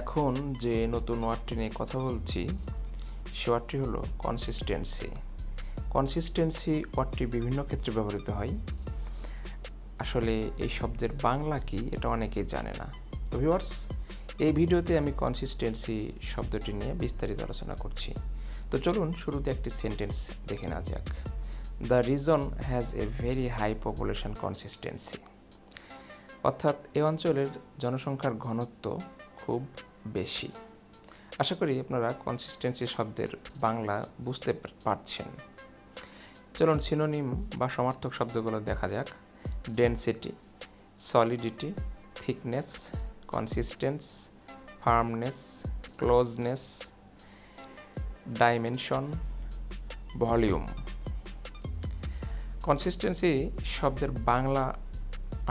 এখন যে নতুন ওয়ার্ডটি নিয়ে কথা বলছি সে ওয়ার্ডটি হলো কনসিস্টেন্সি। কনসিস্টেন্সি ওয়ার্ডটি বিভিন্ন ক্ষেত্রে ব্যবহৃত হয়। আসলে এই শব্দের বাংলা কি এটা অনেকেই জানে না। তো ভিউয়ার্স, এই ভিডিওতে আমি কনসিস্টেন্সি শব্দটি নিয়ে বিস্তারিত আলোচনা করছি। তো চলুন শুরুতে একটি সেন্টেন্স দেখে নেওয়া যাক। The region has a very high population consistency. অর্থাৎ এই অঞ্চলের জনসংখ্যার ঘনত্ব খুব বেশি। আশা করি আপনারা কনসিস্টেন্সি শব্দের বাংলা বুঝতে পারছেন। চলুন সিনোনিম বা সমার্থক শব্দগুলো দেখা যাক। Density, solidity, thickness, consistence, firmness, closeness, dimension, volume. Consistency শব্দের বাংলা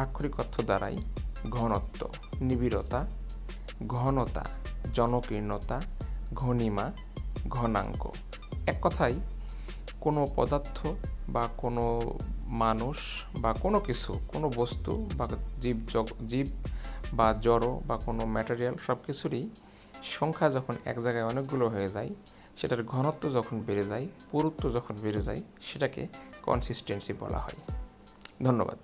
আক্ষরিক অর্থ দ্বারাই ঘনত্ব, নিবিড়তা, ঘনতা, জনকীর্ণতা, ঘনিমা, ঘনাঙ্ক। এক কথায় কোনো পদার্থ বা কোনো মানুষ বা কোনো কিছু, কোনো বস্তু বা জীব বা জড় বা কোনো ম্যাটেরিয়াল সব কিছুরই সংখ্যা যখন এক জায়গায় অনেকগুলো হয়ে যায়, সেটার ঘনত্ব যখন বেড়ে যায়, পুরুত্ব যখন বেড়ে যায়, সেটাকে কনসিস্টেন্সি বলা হয়। ধন্যবাদ।